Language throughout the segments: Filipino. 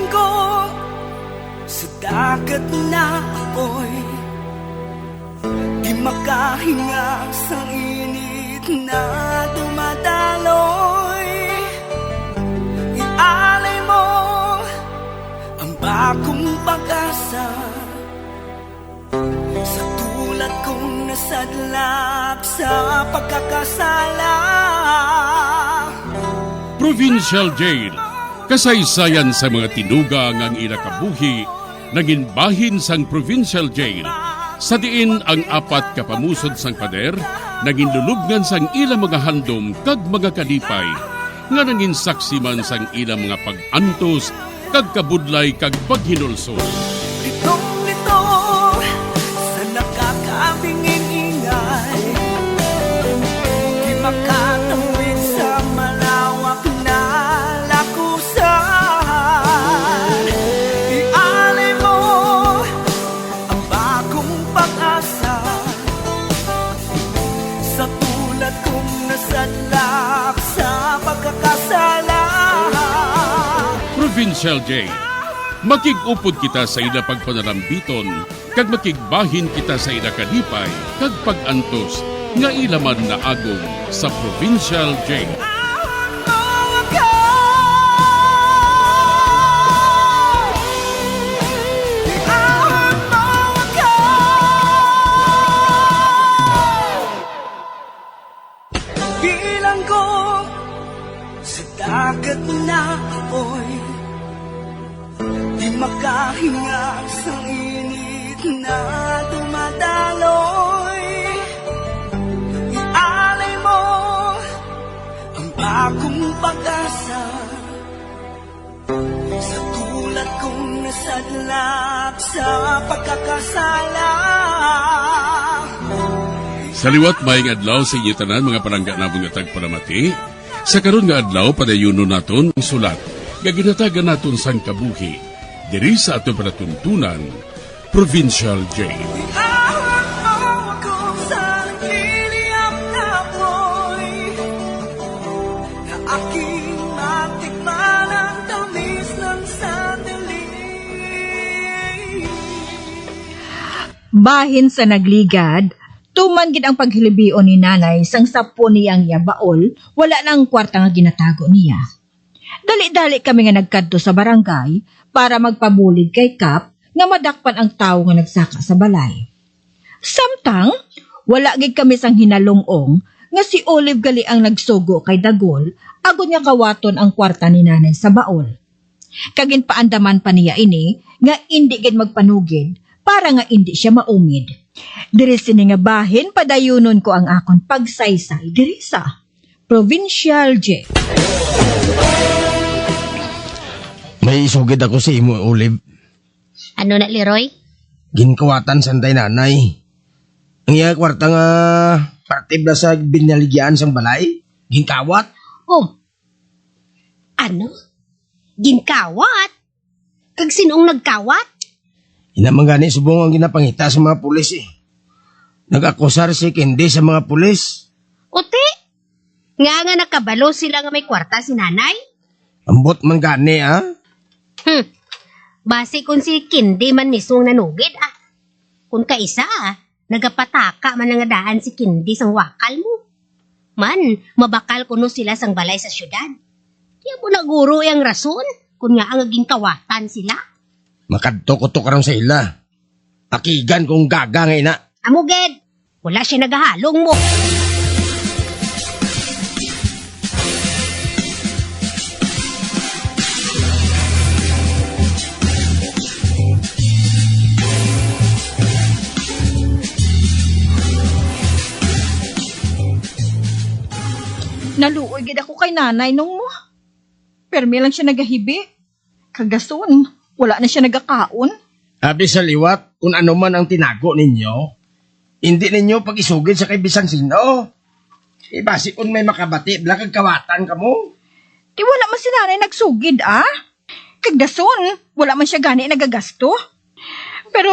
Bilang ko sa dagat na apoy, di makahinga sa init na dumadaloy. Ialay mo ang bagong pag-asa sa tulad kong nasadlak sa pagkakasala. Provincial Jail, kasaysayan sa mga tinugang ang inakabuhi, naging bahin sang Provincial Jail. Sa diin ang apat kapamusod sang pader, naging lulubngan sang ilang mga handom kag mga kalipay, nga naging saksi man sang ilang mga pag-antos, kag kabudlay kag paghinulsol. Litong-lito sa nakakabingin ingay, di makatawid sa malawak na lakusan. Ialay mo ang bagong pag-asa sa tulad kong nasadlak sa pagkakasala. Provincial Jail, makig-upod kita sa ila pagpanarambiton, kag makigbahin kita sa ila kalipay, kag pag-antos, nga ilaman na agong sa Provincial Jail. Bilang ko sa dagat na apoy, di makahinga sa init na dumadaloy. Ialay mo ang bagong pag-asa sa tulad kong nasadlak sa pagkakasala. Sa liwat maing adlaw sa inyo tanan mga palangga na mga tagparamati, sa karon nga adlaw padayuno naton ang sulat, nga ginatagan naton sang kabuhi, diri sa aton panatuntunan, Provincial Jail. Ahon mo ako sa nagliliyap na apoy, na aking matikman ang tamis ng sandali. Bahin sa nagligad, tuman gid ang paghilibion ni nanay sang sapo niyang yabaol, wala nang kwarta nga ginatago niya. Dali-dali kami nga nagkadto sa barangay para magpabulid kay Kap nga madakpan ang tawo nga nagsaka sa balay. Samtang, wala gid kami sang hinalungong nga si Olive gali ang nagsugo kay Dagol, agod nga kawaton ang kwarta ni nanay sa baol. Kagin paandaman pa niya ini nga indi gid magpanugid para nga indi siya maumid. Diri sini nga bahin padayunon ko ang akon pagsaysay diri sa Provincial Jail. May isugid ako sa imo, Olive. Ano na, Leroy? Ginkawatan sanday nanay. Ang iya kwarta nga partib na sa binaligyan sang balay. Ginkawat. Oh, ano? Ginkawat? Kag sinong nagkawat? Hinamang gani subong ang ginapangita sa mga pulis eh. Nag-akusar si Kendi sa mga pulis. Ote? Nga nakabalo sila nga may kwarta si nanay? Ambot man gani ha. Base kung si Kindi man mismong nanugid Kung kaisa nagapataka man nga daan si Kindi sang wakal mo. Man, mabakal kuno sila sang balay sa syudad. Kaya mo naguro yung rason kung nga ang ginkawatan sila. Makadto-kuto karon sa ila. Akigan kung gaga nga ina. Amuged, wala siya nagahalong mo. Naluoy gid ako kay nanay nung mo. Permi lang siya nagahibi. Kagason, wala na siya nagakaon. Abi sa liwat, kung ano man ang tinago ninyo, hindi ninyo pag-isugid sa kay bisan sino. Basi kung may makabati, kag kawatan ka mo. Di wala man si nanay nagsugid Kagdason, wala man siya gani nagagasto. Pero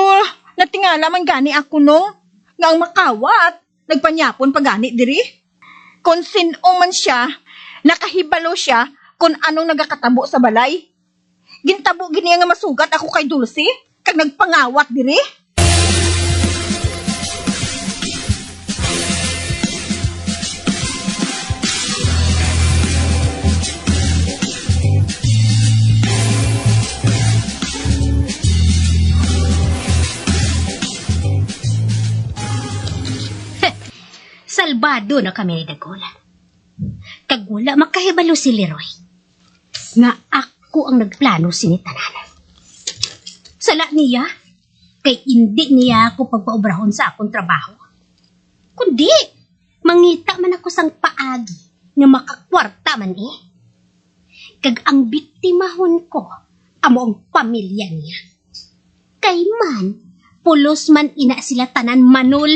natingala man gani ako nung nga ang makawat, nagpanyapon pa gani diri. Kung sino man siya, nakahibalo siya kung anong nagakatabo sa balay. Gintabo gini nga masugat ako kay Dulce, kag nagpangawat diri. Salbado na kami ni Dagola. Kag wala makahibalo si Leroy. Nga ako ang nagplano sinitanan. Sala niya, kay hindi niya ako pagpaobrahon sa akong trabaho. Kundi, mangita man ako sang paagi nga makakwarta man eh. Kag ang biktimahon ko, amo ang pamilya niya. Kay man, pulos man ina sila tanan manul.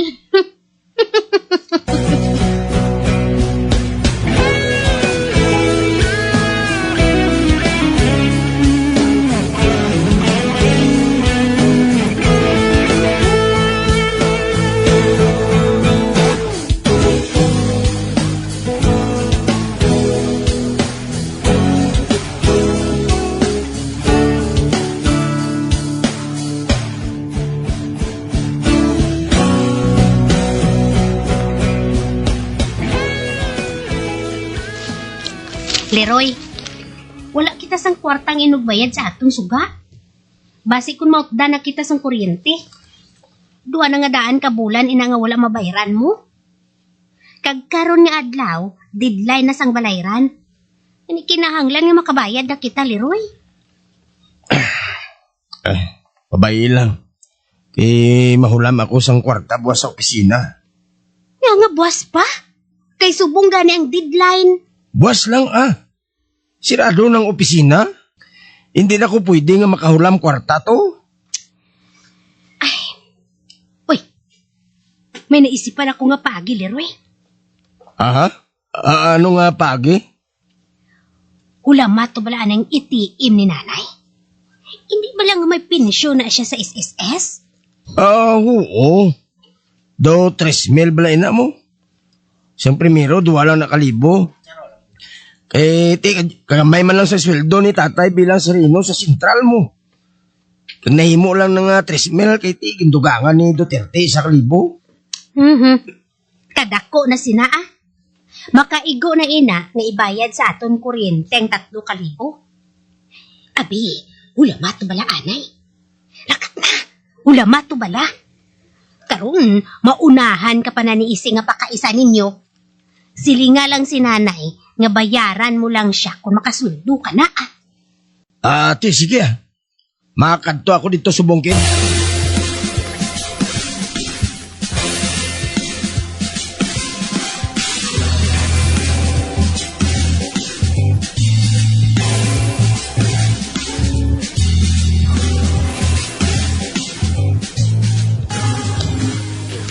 Leroy, wala kita sang kwartang inugbayad sa atong suga. Basi kung mautda na kita sang kuryente. Duwa na nga daan ka bulan ina nga wala mabayaran mo. Kag karon nga adlaw, deadline na sang balayran. Ini kinahanglan nga makabayad na kita, Leroy. Pabay lang. Kay mahulam ako sang kwarta buwas sa opisina. Nga nga buwas pa. Kay subong gani ang deadline. Buwas lang Sirado ng opisina. Hindi na ko pwede nga makahulam kwarta to. Uy, may naisipan ako nga pagi, Leroy. Aha? Ano nga pagi? Hulama to bala ang itiim ni nanay. Hindi ba lang may pensyon na siya sa SSS? Oo. Do 3,000 bala ina mo. Siyang primero, 2 lang nakalibo. Kagamay man lang sa sweldo ni tatay bilang sereno sa sentral mo. Kung nahimo lang ng 3,000, kay gindugangan ni Duterte sa kalibo. Kadako na sina Makaigo na ina nga ibayad sa aton kuryente ang 3,000. Abi, ulama to bala anay. Lakat na, ulama to bala. Karon, maunahan ka pa na ni isi nga pakaisa ninyo. Silinga lang si nanay nga bayaran mo lang siya kung makasweldo ka na Sige Makakadto ako dito subongkin.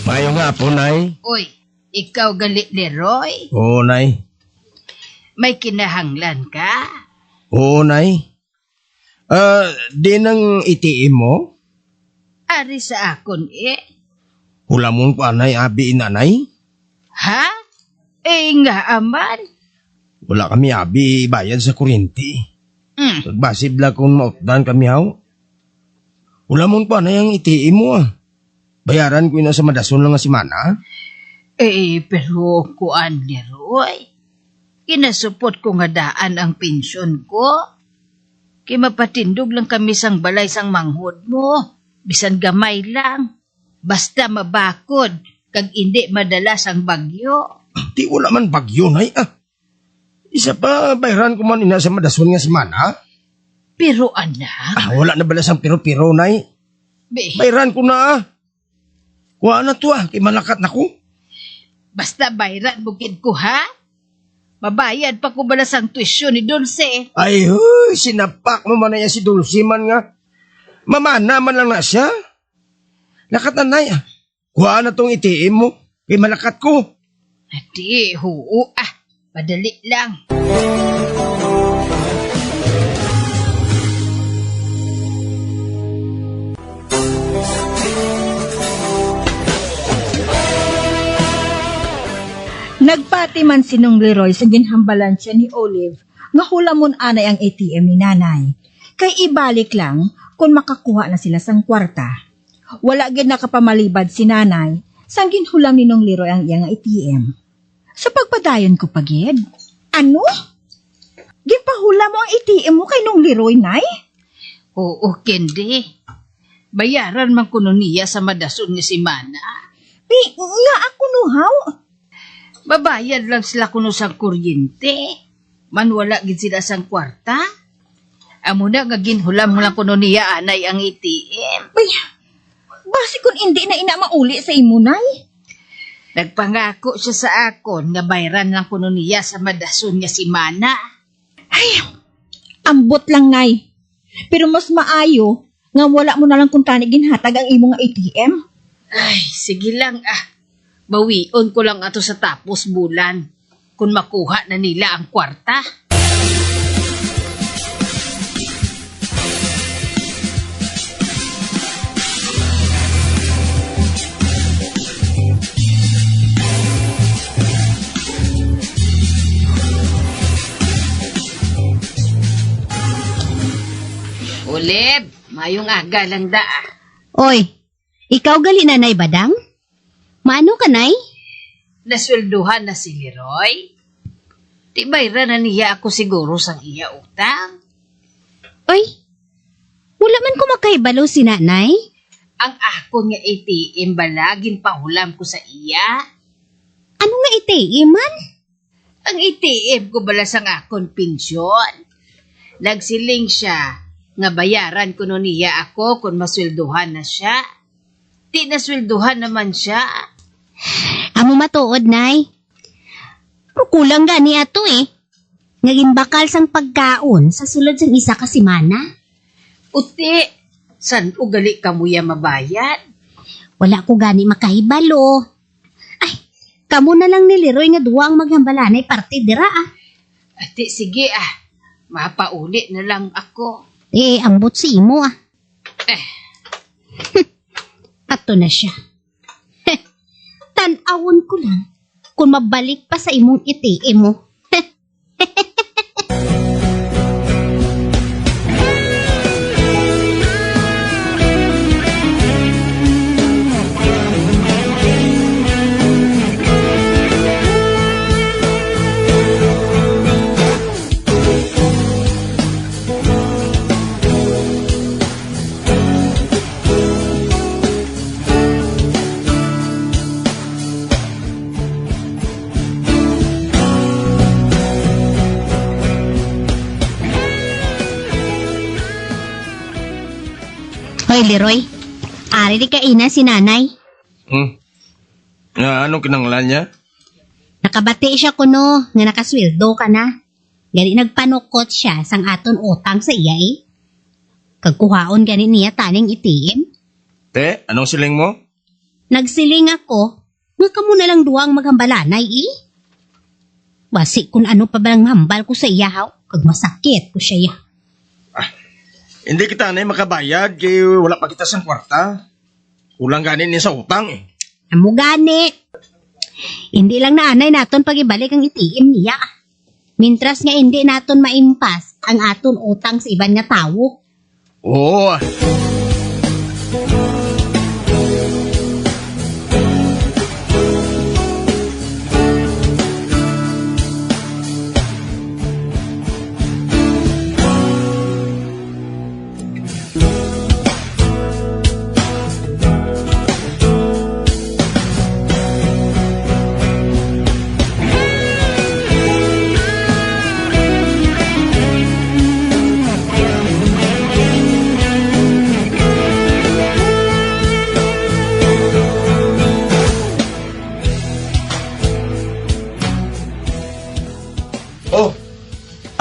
Mayo nga po, Nay. Uy, ikaw galit, Leroy? Oo, Nay. May kinahanglan ka? Oo, Nay. Di nang itiim mo? Ari sa akon Hulamon pa, Nay, abi inanay? Ha? Nga aman. Wala kami abi bayad sa kuryente. Nagbasib lang kung mautdan kami haw. Hulamon pa, Nay, ang itiim mo Bayaran ko na sa madason lang nga si Mana. Pero kuan, Leroy. Kinasupot ko nga daan ang pensyon ko. Kaya mapatindog lang kami sang balay sang manghod mo. Bisan gamay lang. Basta mabakod. Kag hindi madalas ang bagyo. Di wala man bagyo, Nay. Isa pa, bayaran ko man ina sa madason nga si Mana. Pero anak. Wala na balas ang piro-piro, Nay. Bayaran ko na Kuha na to kay malakat na ko. Basta bayran bukid ko ha. Mabayad pa ko balas ang tuition ni Dulce. Ay, sinapak mo man na yan si Dulce man nga. Mamana man lang na siya. Lakat na, Nay. Kuha na tong itiim mo. Kay malakat ko. Adi, madali lang. Nagpati man sinong Leroy sa ginhambalan siya ni Olive nga hulamon anay ang ATM ni nanay. Kay ibalik lang kung makakuha na sila sang kwarta. Wala gid nakapamalibad si nanay sang ginhulam ni Nong Leroy ang iyang ATM. Sa pagpadayon ko pagid. Ano? Ginpahula mo ang ATM mo kay Nong Leroy, nay? Oo, Kendi. Bayaran man kuno niya sa madason nga si Mana. Nga ako nuhaw. Babayad lang sila kuno sa kuryente. Man wala gid sila sang kwarta. Amo na nga ginhulam lang kuno niya anay ang ATM. Ay, basi kung hindi na ina mauli sa imo, nay. Nagpangako siya sa akon nga bayaran lang kuno niya sa madason nga si Mana. Ay, ambot lang, nay. Pero mas maayo nga wala mo na lang kung tani ginhatag ang imo nga ATM. Ay, sige lang Bawion ko lang ato sa tapos bulan kung makuha na nila ang kwarta. Uleb, mayong aga lang Oy, ikaw gali nanay badang? Maano ka, nay? Naswelduhan na si Leroy. Di bayran na niya ako siguro sang iya utang. Oy, wala man ko makahibalo si nanay. Ang ako nga ATM balagin pahulam ko sa iya. Ano nga iti, man? Ang ATM ko bala sang akon pensyon. Nagsiling siya nga bayaran ko no niya ako kung maswelduhan na siya. Di naswelduhan naman siya. Amo matuod, nay. Pero kulang gani ato Ngaging bakal sang pagkaon sa sulod sang isa ka simana. Uti, san ugali ka mo ya mabayad? Wala ko gani makahibalo. Ay, kamo na lang ni Leroy nga duwang maghambalanay parte dira Ati, sige mapauli na lang ako. Ambot si imo Eh, Ato na siya. Tanawon ko lang kung mabalik pa sa imong ATM mo. Hoy, Leroy. Ari di ka ina si nanay. Anong kinanglan niya? Nakabati siya kuno nga nakasweldo ka na. Gani nagpanukot siya sang aton utang sa iya Kagkuhaon gani niya taning ATM. Te, anong siling mo? Nagsiling ako nga kamo na lang duwang maghambalanay Basi kung ano pa balang hambal ko sa iya kag masakit ko siya Hindi kita na makabayad kay wala pa kita sang kwarta. Kulang ganin niya sa utang Amo gani. Hindi lang naanay naton pagibalik ang ATM niya. Mintras nga hindi naton maimpas ang aton utang sa iban nga tawo. Oo.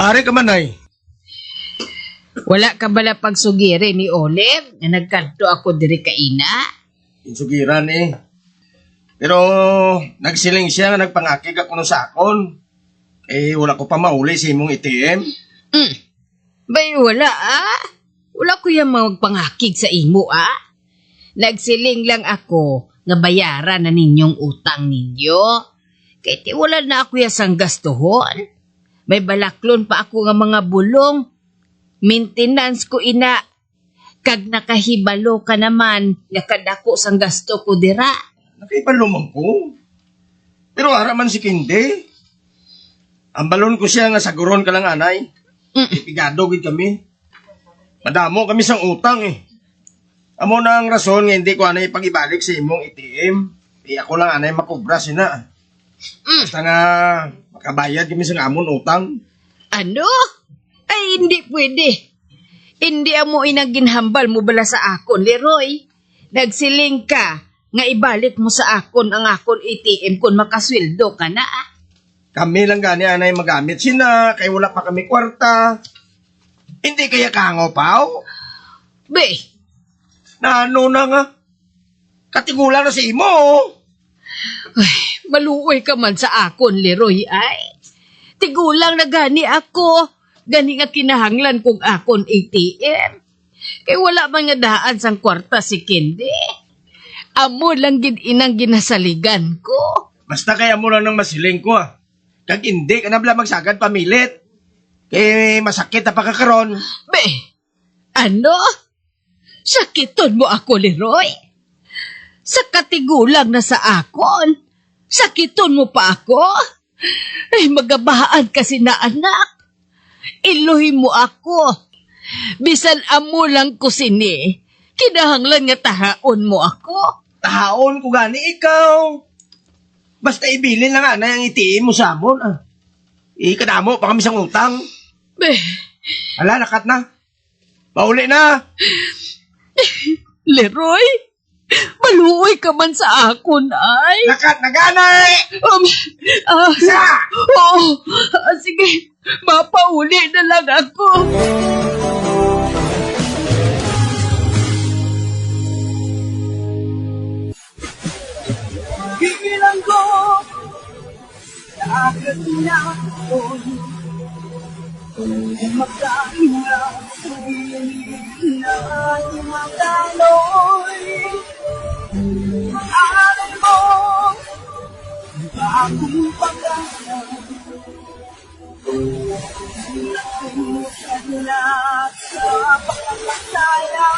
Ari ka man ay. Wala ka bala pagsugiri ni Olive na nagkanto ako diri ka ina? Insugiran Pero nagsiling siya nga nagpangakig ako no sakon. Wala ko pa mauli sa imong ATM. Bay wala Wala ko yung magpangakig sa imo Nagsiling lang ako nga bayaran na ninyong utang ninyo. Kaya ti wala na ako yasang gastuhon. May balaklon pa ako nga mga bulong. Maintenance ko ina. Kag nakahibalo ka naman, nga kadako sang gasto ko dira. Nakipalumang ko. Pero haraman si Kinde. Ang balon ko siya nga saguron ka lang anay. Ipigado gid kami. Madamo kami sang utang eh. Amo na ang rason nga hindi ko anay pag-ibalik sa imong ATM. Ako lang anay makubra sina. Basta nga makabayad kami sa amon utang. Ano? Ay, hindi pwede. Hindi mo inaginhambal mo bala sa akon, Leroy. Nagsiling ka nga ibalik mo sa akon ang akon ATM kung makasweldo ka na. Kami lang gani anay magamit sina, kay wala pa kami kwarta. Hindi kaya kango pao? Be, Na ano na nga? Katigula na si imo. maluoy ka man sa akon, Leroy, ay. Tigulang na gani ako. Gani nga kinahanglan kong akon ATM. Kay wala man nga daan sang kwarta si Kendi. Amo lang gid inang ginasaligan ko. Basta kaya mo lang ng masiling ko ah. Kag hindi ka na bala magsagad pamilit. Kay masakit na pagkakaroon. Be, ano? Sakiton mo ako, Leroy? Sa katigulang na sa akon? Sakiton mo pa ako? Ay, magabahaan kasi na anak. Iluhi mo ako. Bisan amo lang ko sini. Kinahanglan nga tahaon mo ako. Tahaon ko gani ikaw. Basta ibilin lang na yung itiin mo sa amon ah. Ikadamo pa kami sa utang. Be, Ala, nakat na. Pauli na. Leroy? Maluoy ka man sa akon, ay. Nakat na ganay. Sa! Sige, mapauli na lang ako. Pigilan ko sa agad na ako'y magkahinga sa hilig na ating magkaloy. Aral mo bagong pagkakang lahat sa pagkakasaya.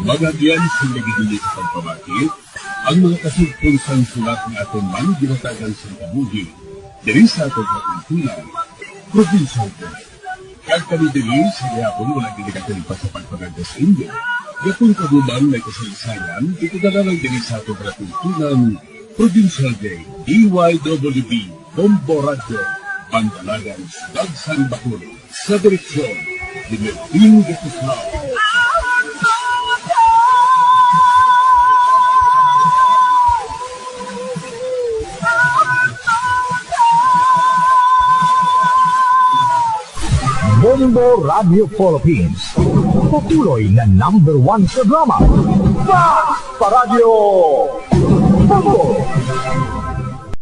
Magagyan sa nagigilit sa pabakit, ang mga kasugpunsang sulat ng ating man ginatagan sa kabuhi, diri sa atong katuntunan, probinsya ko. Kag kami diri sa gihapon wala ginikatin pa sa pagpaganda sa India. Gatong kaguban may kasaysayan, itudalalang diri sa atong katuntunan, Provincial Day, DYWB, Bombo Radio, Bandalagan, Dagsan Bakulo, sa direksyon, ni Melvin Gatislao. Bombo Radio Philippines. Patuloy na #1 sa drama. Pa Radio Bombo!